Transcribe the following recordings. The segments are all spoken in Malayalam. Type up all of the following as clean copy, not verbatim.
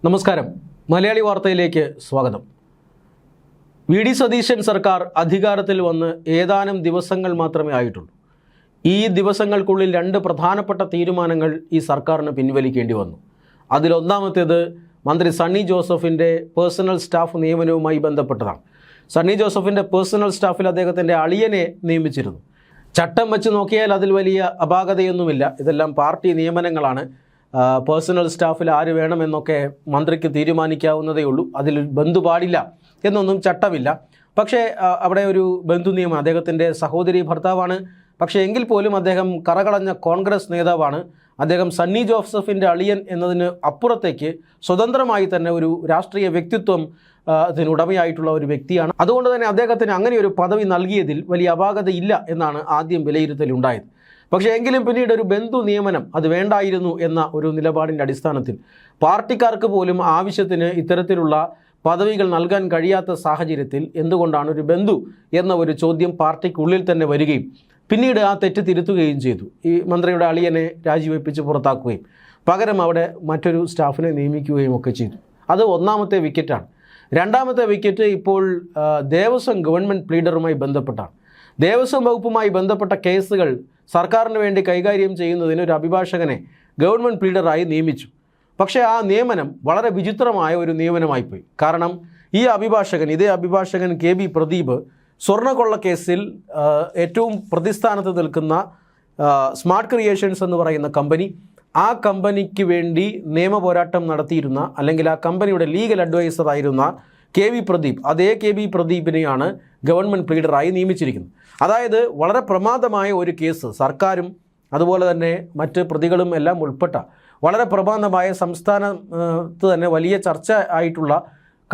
നമസ്കാരം. മലയാളി വാർത്തയിലേക്ക് സ്വാഗതം. വി.ഡി. സതീശൻ സർക്കാർ അധികാരത്തിൽ വന്ന് ഏതാനും ദിവസങ്ങൾ മാത്രമേ ആയിട്ടുള്ളൂ. ഈ ദിവസങ്ങൾക്കുള്ളിൽ രണ്ട് പ്രധാനപ്പെട്ട തീരുമാനങ്ങൾ ഈ സർക്കാരിന് പിൻവലിക്കേണ്ടി വന്നു. അതിലൊന്നാമത്തേത് മന്ത്രി സണ്ണി ജോസഫിൻ്റെ പേഴ്സണൽ സ്റ്റാഫ് നിയമനവുമായി ബന്ധപ്പെട്ടതാണ്. സണ്ണി ജോസഫിൻ്റെ പേഴ്സണൽ സ്റ്റാഫിൽ അദ്ദേഹത്തിൻ്റെ അളിയനെ നിയമിച്ചിരുന്നു. ചട്ടം വെച്ച് നോക്കിയാൽ അതിൽ വലിയ അപാകതയൊന്നുമില്ല. ഇതെല്ലാം പാർട്ടി നിയമനങ്ങളാണ്. പേഴ്സണൽ സ്റ്റാഫിൽ ആര് വേണമെന്നൊക്കെ മന്ത്രിക്ക് തീരുമാനിക്കാവുന്നതേ ഉള്ളൂ. അതിൽ ബന്ധു പാടില്ല എന്നൊന്നും ചട്ടമില്ല. പക്ഷേ അവിടെ ഒരു ബന്ധു നിയമം, അദ്ദേഹത്തിൻ്റെ സഹോദരി ഭർത്താവാണ്. പക്ഷേ എങ്കിൽ പോലും അദ്ദേഹം കറകളഞ്ഞ കോൺഗ്രസ് നേതാവാണ്. അദ്ദേഹം സണ്ണി ജോസഫിൻ്റെ അളിയൻ എന്നതിന് അപ്പുറത്തേക്ക് സ്വതന്ത്രമായി തന്നെ ഒരു രാഷ്ട്രീയ വ്യക്തിത്വം അതിനുടമയായിട്ടുള്ള ഒരു വ്യക്തിയാണ്. അതുകൊണ്ട് തന്നെ അദ്ദേഹത്തിന് അങ്ങനെ ഒരു പദവി നൽകിയതിൽ വലിയ അപാകതയില്ല എന്നാണ് ആദ്യം വിലയിരുത്തലുണ്ടായത്. പക്ഷേ എങ്കിലും പിന്നീട് ഒരു ബന്ധു നിയമനം അത് വേണ്ടായിരുന്നു എന്ന ഒരു നിലപാടിൻ്റെ അടിസ്ഥാനത്തിൽ പാർട്ടിക്കാർക്ക് പോലും ആവശ്യത്തിന് ഇത്തരത്തിലുള്ള പദവികൾ നൽകാൻ കഴിയാത്ത സാഹചര്യത്തിൽ എന്തുകൊണ്ടാണ് ഒരു ബന്ധു എന്ന ഒരു ചോദ്യം പാർട്ടിക്കുള്ളിൽ തന്നെ വരികയും പിന്നീട് ആ തെറ്റ് തിരുത്തുകയും ചെയ്തു. ഈ മന്ത്രിയുടെ അളിയനെ രാജിവെപ്പിച്ച് പുറത്താക്കുകയും പകരം അവിടെ മറ്റൊരു സ്റ്റാഫിനെ നിയമിക്കുകയും ഒക്കെ ചെയ്തു. അത് ഒന്നാമത്തെ വിക്കറ്റാണ്. രണ്ടാമത്തെ വിക്കറ്റ് ഇപ്പോൾ ദേവസ്വം ഗവൺമെൻറ് പ്ലീഡറുമായി ബന്ധപ്പെട്ടാണ്. ദേവസ്വം വകുപ്പുമായി ബന്ധപ്പെട്ട കേസുകൾ സർക്കാരിന് വേണ്ടി കൈകാര്യം ചെയ്യുന്നതിന് ഒരു അഭിഭാഷകനെ ഗവൺമെൻറ് പ്ലീഡറായി നിയമിച്ചു. പക്ഷേ ആ നിയമനം വളരെ വിചിത്രമായ ഒരു നിയമനമായിപ്പോയി. കാരണം ഈ ഇതേ അഭിഭാഷകൻ കെ.ബി. പ്രദീപ് സ്വർണ്ണക്കൊള്ള കേസിൽ ഏറ്റവും പ്രതിസ്ഥാനത്ത് നിൽക്കുന്ന സ്മാർട്ട് ക്രിയേഷൻസ് എന്ന് പറയുന്ന കമ്പനി, ആ കമ്പനിക്ക് വേണ്ടി നിയമപോരാട്ടം നടത്തിയിരുന്ന അല്ലെങ്കിൽ ആ കമ്പനിയുടെ ലീഗൽ അഡ്വൈസറായിരുന്ന കെ.ബി. പ്രദീപ്, അതേ കെ.ബി. പ്രദീപിനെയാണ് ഗവൺമെൻറ് പ്ലീഡറായി നിയമിച്ചിരിക്കുന്നത്. അതായത് വളരെ പ്രമാദമായ ഒരു കേസ്, സർക്കാരും അതുപോലെ തന്നെ മറ്റ് പ്രതികളും എല്ലാം ഉൾപ്പെട്ട വളരെ പ്രമാദമായ, സംസ്ഥാനത്ത് തന്നെ വലിയ ചർച്ച ആയിട്ടുള്ള,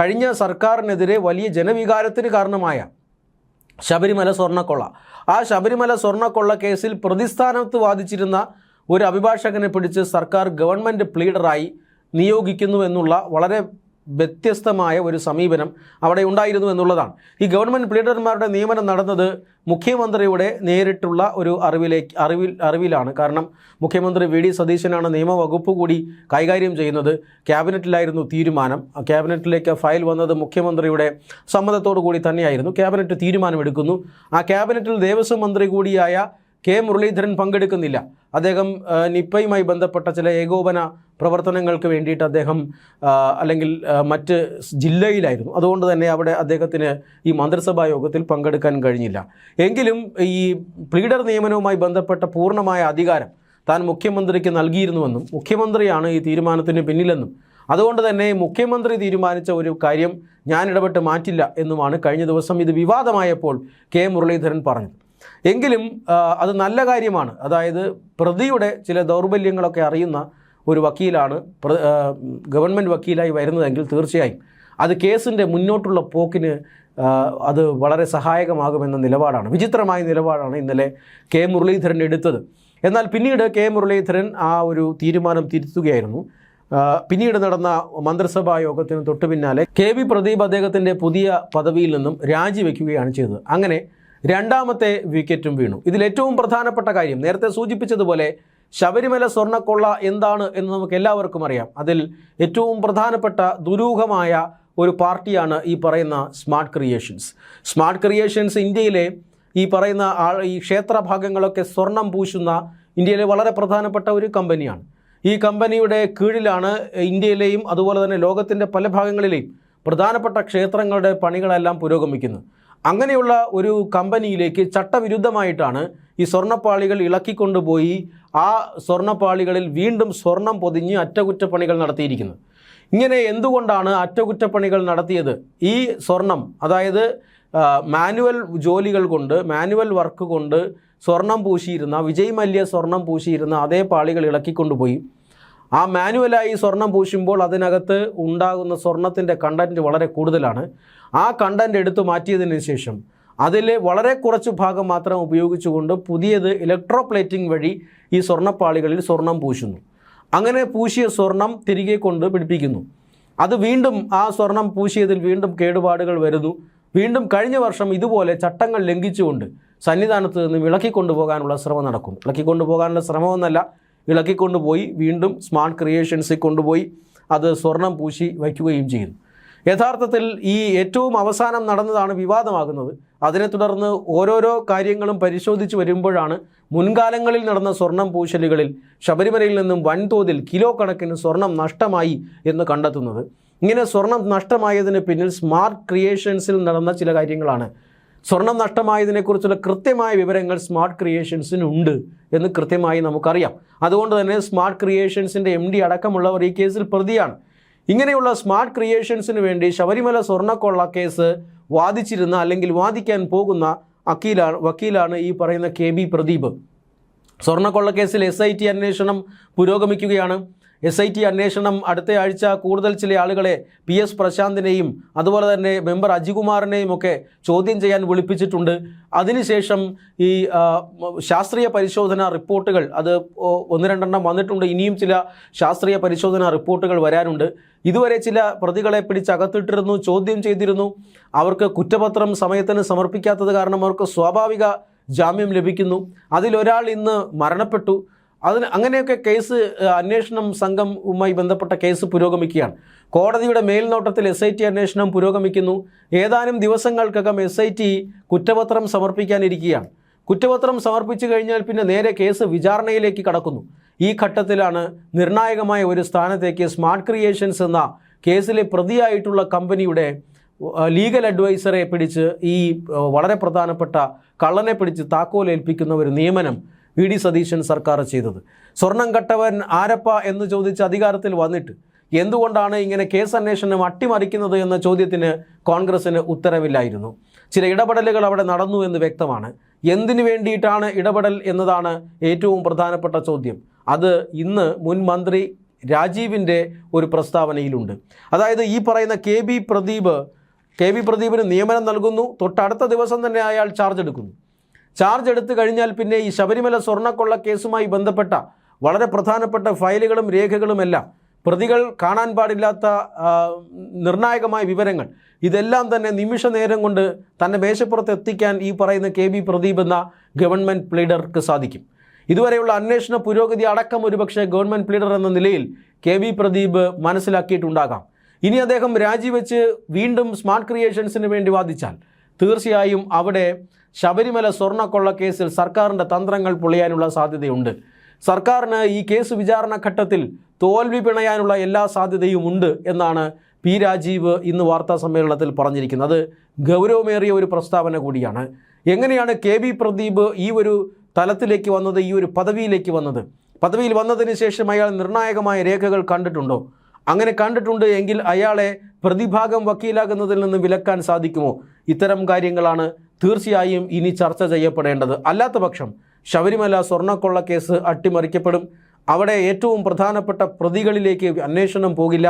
കഴിഞ്ഞ സർക്കാരിനെതിരെ വലിയ ജനവികാരത്തിന് കാരണമായ ശബരിമല സ്വർണ്ണക്കൊള്ള, ആ ശബരിമല സ്വർണ്ണക്കൊള്ള കേസിൽ പ്രതിസ്ഥാനത്ത് വാദിച്ചിരുന്ന ഒരു അഭിഭാഷകനെ പിടിച്ച് സർക്കാർ ഗവൺമെൻറ് പ്ലീഡറായി നിയോഗിക്കുന്നു എന്നുള്ള വളരെ വ്യത്യസ്തമായ ഒരു സമീപനം അവിടെ ഉണ്ടായിരുന്നു എന്നുള്ളതാണ്. ഈ ഗവൺമെൻറ് പ്ലീഡർമാരുടെ നിയമനം നടന്നത് മുഖ്യമന്ത്രിയുടെ നേരിട്ടുള്ള ഒരു അറിവിലാണ്. കാരണം മുഖ്യമന്ത്രി വി.ഡി. സതീശനാണ് നിയമവകുപ്പ് കൂടി കൈകാര്യം ചെയ്യുന്നത്. ക്യാബിനറ്റിലായിരുന്നു തീരുമാനം. ക്യാബിനറ്റിലേക്ക് ഫയൽ വന്നത് മുഖ്യമന്ത്രിയുടെ സമ്മതത്തോടു കൂടി തന്നെയായിരുന്നു. ക്യാബിനറ്റ് തീരുമാനമെടുക്കുന്നു. ആ ക്യാബിനറ്റിൽ ദേവസ്വം മന്ത്രി കൂടിയായ കെ. മുരളീധരൻ പങ്കെടുക്കുന്നില്ല. അദ്ദേഹം നിപ്പയുമായി ബന്ധപ്പെട്ട ചില ഏകോപന പ്രവർത്തനങ്ങൾക്ക് വേണ്ടിയിട്ട് അദ്ദേഹം അല്ലെങ്കിൽ മറ്റ് ജില്ലയിലായിരുന്നു. അതുകൊണ്ട് തന്നെ അവിടെ അദ്ദേഹത്തിന് ഈ മന്ത്രിസഭാ യോഗത്തിൽ പങ്കെടുക്കാൻ കഴിഞ്ഞില്ല. എങ്കിലും ഈ പ്ലീഡർ നിയമനവുമായി ബന്ധപ്പെട്ട പൂർണ്ണമായ അധികാരം താൻ മുഖ്യമന്ത്രിക്ക് നൽകിയിരുന്നുവെന്നും മുഖ്യമന്ത്രിയാണ് ഈ തീരുമാനത്തിന് പിന്നിലെന്നും അതുകൊണ്ട് തന്നെ മുഖ്യമന്ത്രി തീരുമാനിച്ച ഒരു കാര്യം ഞാൻ ഇടപെട്ട് മാറ്റില്ല എന്നുമാണ് കഴിഞ്ഞ ദിവസം ഇത് വിവാദമായപ്പോൾ കെ. മുരളീധരൻ പറഞ്ഞത്. എങ്കിലും അത് നല്ല കാര്യമാണ്. അതായത് പ്രതിയുടെ ചില ദൗർബല്യങ്ങളൊക്കെ അറിയുന്ന ഒരു വക്കീലാണ് ഗവൺമെൻറ് വക്കീലായി വരുന്നതെങ്കിൽ തീർച്ചയായും അത് കേസിൻ്റെ മുന്നോട്ടുള്ള പോക്കിന് അത് വളരെ സഹായകമാകുമെന്ന നിലപാടാണ്, വിചിത്രമായ നിലപാടാണ് ഇന്നലെ കെ. മുരളീധരൻ എടുത്തത്. എന്നാൽ പിന്നീട് കെ. മുരളീധരൻ ആ ഒരു തീരുമാനം തിരുത്തുകയായിരുന്നു. പിന്നീട് നടന്ന മന്ത്രിസഭാ യോഗത്തിന് തൊട്ടു പിന്നാലെ കെ.ബി. പ്രദീപ് അദ്ദേഹത്തിൻ്റെ പുതിയ പദവിയിൽ നിന്നും രാജിവെക്കുകയാണ് ചെയ്തത്. അങ്ങനെ രണ്ടാമത്തെ വിക്കറ്റും വീണു. ഇതിലേറ്റവും പ്രധാനപ്പെട്ട കാര്യം നേരത്തെ സൂചിപ്പിച്ചതുപോലെ ശബരിമല സ്വർണ്ണക്കൊള്ള എന്താണ് എന്ന് നമുക്ക് എല്ലാവർക്കും അറിയാം. അതിൽ ഏറ്റവും പ്രധാനപ്പെട്ട ദുരൂഹമായ ഒരു പാർട്ടിയാണ് ഈ പറയുന്ന സ്മാർട്ട് ക്രിയേഷൻസ്. സ്മാർട്ട് ക്രിയേഷൻസ് ഇന്ത്യയിലെ ഈ പറയുന്ന ഈ ക്ഷേത്രഭാഗങ്ങളൊക്കെ സ്വർണം പൂശുന്ന ഇന്ത്യയിലെ വളരെ പ്രധാനപ്പെട്ട ഒരു കമ്പനിയാണ്. ഈ കമ്പനിയുടെ കീഴിലാണ് ഇന്ത്യയിലെയും അതുപോലെ തന്നെ ലോകത്തിൻ്റെ പല ഭാഗങ്ങളിലെയും പ്രധാനപ്പെട്ട ക്ഷേത്രങ്ങളുടെ പണികളെല്ലാം പുരോഗമിക്കുന്നത്. അങ്ങനെയുള്ള ഒരു കമ്പനിയിലേക്ക് ചട്ടവിരുദ്ധമായിട്ടാണ് ഈ സ്വർണ്ണപ്പാളികൾ ഇളക്കിക്കൊണ്ടുപോയി ആ സ്വർണ്ണപ്പാളികളിൽ വീണ്ടും സ്വർണം പൊതിഞ്ഞ് അറ്റകുറ്റപ്പണികൾ നടത്തിയിരിക്കുന്നത്. ഇങ്ങനെ എന്തുകൊണ്ടാണ് അറ്റകുറ്റപ്പണികൾ നടത്തിയത്? ഈ സ്വർണം, അതായത് മാനുവൽ ജോലികൾ കൊണ്ട്, മാനുവൽ വർക്ക് കൊണ്ട് സ്വർണം പൂശിയിരുന്ന, വിജയ് മല്യ സ്വർണം പൂശിയിരുന്ന അതേ പാളികൾ ഇളക്കിക്കൊണ്ടുപോയി ആ മാനുവലായി സ്വർണം പൂശുമ്പോൾ അതിനകത്ത് ഉണ്ടാകുന്ന സ്വർണത്തിൻ്റെ കണ്ടൻറ്റ് വളരെ കൂടുതലാണ്. ആ കണ്ടൻറ്റ് എടുത്തു മാറ്റിയതിന് ശേഷം അതിൽ വളരെ കുറച്ച് ഭാഗം മാത്രം ഉപയോഗിച്ചുകൊണ്ട് പുതിയത് ഇലക്ട്രോപ്ലേറ്റിംഗ് വഴി ഈ സ്വർണ്ണപ്പാളികളിൽ സ്വർണം പൂശുന്നു. അങ്ങനെ പൂശിയ സ്വർണം തിരികെ കൊണ്ട് പിടിപ്പിക്കുന്നു. അത് വീണ്ടും ആ സ്വർണം പൂശിയതിൽ വീണ്ടും കേടുപാടുകൾ വരുന്നു. വീണ്ടും കഴിഞ്ഞ വർഷം ഇതുപോലെ ചട്ടങ്ങൾ ലംഘിച്ചുകൊണ്ട് സന്നിധാനത്ത് നിന്നും ഇളക്കിക്കൊണ്ടുപോകാനുള്ള ശ്രമം നടക്കുന്നു. ഇളക്കിക്കൊണ്ടുപോകാനുള്ള ശ്രമമൊന്നല്ല, ഇളക്കിക്കൊണ്ടുപോയി വീണ്ടും സ്മാർട്ട് ക്രിയേഷൻസിൽ കൊണ്ടുപോയി അത് സ്വർണം പൂശി വയ്ക്കുകയും ചെയ്യുന്നു. യഥാർത്ഥത്തിൽ ഈ ഏറ്റവും അവസാനം നടന്നതാണ് വിവാദമാകുന്നത്. അതിനെ തുടർന്ന് ഓരോരോ കാര്യങ്ങളും പരിശോധിച്ച് വരുമ്പോഴാണ് മുൻകാലങ്ങളിൽ നടന്ന സ്വർണം പൂശലുകളിൽ ശബരിമലയിൽ നിന്നും വൻതോതിൽ കിലോ കണക്കിന് സ്വർണം നഷ്ടമായി എന്ന് കണ്ടെത്തുന്നത്. ഇങ്ങനെ സ്വർണം നഷ്ടമായതിന് പിന്നിൽ സ്മാർട്ട് ക്രിയേഷൻസിൽ നടന്ന ചില കാര്യങ്ങളാണ്. സ്വർണം നഷ്ടമായതിനെക്കുറിച്ചുള്ള കൃത്യമായ വിവരങ്ങൾ സ്മാർട്ട് ക്രിയേഷൻസിനുണ്ട് എന്ന് കൃത്യമായി നമുക്കറിയാം. അതുകൊണ്ട് തന്നെ സ്മാർട്ട് ക്രിയേഷൻസിൻ്റെ MD അടക്കമുള്ളവർ ഈ കേസിൽ പ്രതിയാണ്. ഇങ്ങനെയുള്ള സ്മാർട്ട് ക്രിയേഷൻസിന് വേണ്ടി ശബരിമല സ്വർണ്ണക്കൊള്ള കേസ് വാദിച്ചിരുന്ന അല്ലെങ്കിൽ വാദിക്കാൻ പോകുന്ന വക്കീലാണ് ഈ പറയുന്ന KB പ്രദീപ്. സ്വർണ്ണക്കൊള്ള കേസിൽ SIT അന്വേഷണം പുരോഗമിക്കുകയാണ്. SIT അന്വേഷണം അടുത്ത ആഴ്ച കൂടുതൽ ചില ആളുകളെ PS പ്രശാന്തിനെയും അതുപോലെ തന്നെ മെമ്പർ അജികുമാറിനെയും ഒക്കെ ചോദ്യം ചെയ്യാൻ വിളിപ്പിച്ചിട്ടുണ്ട്. അതിനുശേഷം ഈ ശാസ്ത്രീയ പരിശോധന റിപ്പോർട്ടുകൾ അത് 1-2 വന്നിട്ടുണ്ട്. ഇനിയും ചില ശാസ്ത്രീയ പരിശോധന റിപ്പോർട്ടുകൾ വരാനുണ്ട്. ഇതുവരെ ചില പ്രതികളെ പിടിച്ചകത്തിട്ടിരുന്നു, ചോദ്യം ചെയ്തിരുന്നു. അവർക്ക് കുറ്റപത്രം സമയത്തിന് സമർപ്പിക്കാത്തത് കാരണം അവർക്ക് സ്വാഭാവിക ജാമ്യം ലഭിക്കുന്നു. അതിലൊരാൾ ഇന്ന് മരണപ്പെട്ടു. അങ്ങനെയൊക്കെ കേസ് അന്വേഷണം സംഘവുമായി ബന്ധപ്പെട്ട കേസ് പുരോഗമിക്കുകയാണ്. കോടതിയുടെ മേൽനോട്ടത്തിൽ SIT അന്വേഷണം പുരോഗമിക്കുന്നു. ഏതാനും ദിവസങ്ങൾക്കകം SIT കുറ്റപത്രം സമർപ്പിക്കാനിരിക്കുകയാണ്. കുറ്റപത്രം സമർപ്പിച്ചു കഴിഞ്ഞാൽ പിന്നെ നേരെ കേസ് വിചാരണയിലേക്ക് കടക്കുന്നു. ഈ ഘട്ടത്തിലാണ് നിർണായകമായ ഒരു സ്ഥാനത്തേക്ക് സ്മാർട്ട് ക്രിയേഷൻസ് എന്ന കേസിലെ പ്രതിയായിട്ടുള്ള കമ്പനിയുടെ ലീഗൽ അഡ്വൈസറെ പിടിച്ച് ഈ വളരെ പ്രധാനപ്പെട്ട കള്ളനെ പിടിച്ച് താക്കോലേൽപ്പിക്കുന്ന ഒരു നിയമനം VD സതീശൻ സർക്കാർ ചെയ്തത്. സ്വർണം കട്ടവൻ ആരപ്പ എന്ന് ചോദിച്ച് അധികാരത്തിൽ വന്നിട്ട് എന്തുകൊണ്ടാണ് ഇങ്ങനെ കേസ് അന്വേഷണം അട്ടിമറിക്കുന്നത് എന്ന ചോദ്യത്തിന് കോൺഗ്രസിന് ഉത്തരവില്ലായിരുന്നു. ചില ഇടപെടലുകൾ അവിടെ നടന്നു എന്ന് വ്യക്തമാണ്. എന്തിനു വേണ്ടിയിട്ടാണ് ഇടപെടൽ എന്നതാണ് ഏറ്റവും പ്രധാനപ്പെട്ട ചോദ്യം. അത് ഇന്ന് മുൻ മന്ത്രി രാജീവിൻ്റെ ഒരു പ്രസ്താവനയിലുണ്ട്. അതായത് ഈ പറയുന്ന KB പ്രദീപിന് നിയമനം നൽകുന്നു. തൊട്ടടുത്ത ദിവസം തന്നെ അയാൾ ചാർജ് എടുക്കുന്നു. ചാർജ് എടുത്തു കഴിഞ്ഞാൽ പിന്നെ ഈ ശബരിമല സ്വർണ്ണക്കൊള്ള കേസുമായി ബന്ധപ്പെട്ട വളരെ പ്രധാനപ്പെട്ട ഫയലുകളും രേഖകളുമെല്ലാം, പ്രതികൾ കാണാൻ പാടില്ലാത്ത നിർണായകമായ വിവരങ്ങൾ, ഇതെല്ലാം തന്നെ നിമിഷ നേരം കൊണ്ട് തന്നെ മേശപ്പുറത്ത് എത്തിക്കാൻ ഈ പറയുന്ന KB പ്രദീപ് എന്ന ഗവൺമെൻറ് പ്ലീഡർക്ക് സാധിക്കും. ഇതുവരെയുള്ള അന്വേഷണ പുരോഗതി അടക്കം ഒരുപക്ഷെ ഗവൺമെൻറ് പ്ലീഡർ എന്ന നിലയിൽ KB പ്രദീപ് മനസ്സിലാക്കിയിട്ടുണ്ടാകാം. ഇനി അദ്ദേഹം രാജിവെച്ച് വീണ്ടും സ്മാർട്ട് ക്രിയേഷൻസിന് വേണ്ടി വാദിച്ചാൽ തീർച്ചയായും അവിടെ ശബരിമല സ്വർണ്ണക്കൊള്ള കേസിൽ സർക്കാരിൻ്റെ തന്ത്രങ്ങൾ പൊളിയാനുള്ള സാധ്യതയുണ്ട്. സർക്കാരിന് ഈ കേസ് വിചാരണ ഘട്ടത്തിൽ തോൽവി പിണയാനുള്ള എല്ലാ സാധ്യതയും ഉണ്ട് എന്നാണ് P രാജീവ് ഇന്ന് വാർത്താ സമ്മേളനത്തിൽ പറഞ്ഞിരിക്കുന്നത്. ഗൗരവമേറിയ ഒരു പ്രസ്താവന കൂടിയാണ്. എങ്ങനെയാണ് KB പ്രദീപ് ഈ ഒരു തലത്തിലേക്ക് വന്നത്, ഈ ഒരു പദവിയിലേക്ക് വന്നത്? പദവിയിൽ വന്നതിന് ശേഷം അയാൾ നിർണായകമായ രേഖകൾ കണ്ടിട്ടുണ്ടോ? അങ്ങനെ കണ്ടിട്ടുണ്ട് എങ്കിൽ അയാളെ പ്രതിഭാഗം വക്കീലാകുന്നതിൽ നിന്ന് വിലക്കാൻ സാധിക്കുമോ? ഇത്തരം കാര്യങ്ങളാണ് തീർച്ചയായും ഇനി ചർച്ച ചെയ്യപ്പെടേണ്ടത്. അല്ലാത്ത പക്ഷം ശബരിമല സ്വർണ്ണക്കൊള്ള കേസ് അട്ടിമറിക്കപ്പെടും. അവിടെ ഏറ്റവും പ്രധാനപ്പെട്ട പ്രതികളിലേക്ക് അന്വേഷണം പോകില്ല.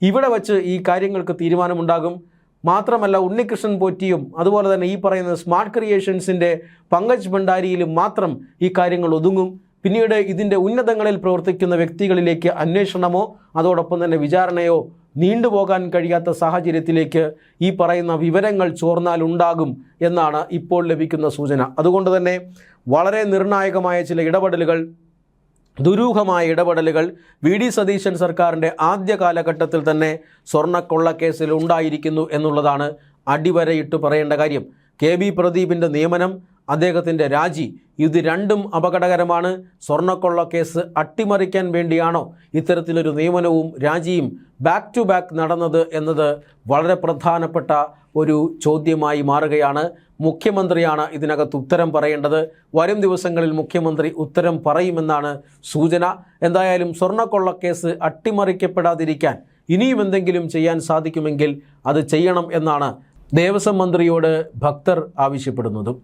ഇവിടെ വച്ച് ഈ കാര്യങ്ങൾക്ക് തീരുമാനമുണ്ടാകും. മാത്രമല്ല ഉണ്ണികൃഷ്ണൻ പോറ്റിയും അതുപോലെ തന്നെ ഈ പറയുന്ന സ്മാർട്ട് ക്രിയേഷൻസിൻ്റെ പങ്കജ് ഭണ്ഡാരിയിലും മാത്രം ഈ കാര്യങ്ങൾ ഒതുങ്ങും. പിന്നീട് ഇതിൻ്റെ ഉന്നതങ്ങളിൽ പ്രവർത്തിക്കുന്ന വ്യക്തികളിലേക്ക് അന്വേഷണമോ അതോടൊപ്പം തന്നെ വിചാരണയോ നീണ്ടുപോകാൻ കഴിയാത്ത സാഹചര്യത്തിലേക്ക് ഈ പറയുന്ന വിവരങ്ങൾ ചോർന്നാലുണ്ടാകും എന്നാണ് ഇപ്പോൾ ലഭിക്കുന്ന സൂചന. അതുകൊണ്ട് തന്നെ വളരെ നിർണായകമായ ചില ഇടപെടലുകൾ, ദുരൂഹമായ ഇടപെടലുകൾ VD സതീശൻ സർക്കാരിൻ്റെ ആദ്യ കാലഘട്ടത്തിൽ തന്നെ സ്വർണ്ണക്കൊള്ള കേസിൽ ഉണ്ടായിരിക്കുന്നു എന്നുള്ളതാണ് അടിവരയിട്ട് പറയേണ്ട കാര്യം. KB പ്രദീപിൻ്റെ നിയമനം, അദ്ദേഹത്തിൻ്റെ രാജി, ഇത് രണ്ടും അപകടകരമാണ്. സ്വർണ്ണക്കൊള്ള കേസ് അട്ടിമറിക്കാൻ വേണ്ടിയാണോ ഇത്തരത്തിലൊരു നിയമനവും രാജിയും ബാക്ക് ടു ബാക്ക് നടന്നത് എന്നത് വളരെ പ്രധാനപ്പെട്ട ഒരു ചോദ്യമായി മാറുകയാണ്. മുഖ്യമന്ത്രിയാണ് ഇതിനകത്ത് ഉത്തരം പറയേണ്ടത്. വരും ദിവസങ്ങളിൽ മുഖ്യമന്ത്രി ഉത്തരം പറയുമെന്നാണ് സൂചന. എന്തായാലും സ്വർണ്ണക്കൊള്ള കേസ് അട്ടിമറിക്കപ്പെടാതിരിക്കാൻ ഇനിയും എന്തെങ്കിലും ചെയ്യാൻ സാധിക്കുമെങ്കിൽ അത് ചെയ്യണം എന്നാണ് ദേവസ്വം മന്ത്രിയോട് ഭക്തർ ആവശ്യപ്പെടുന്നതും.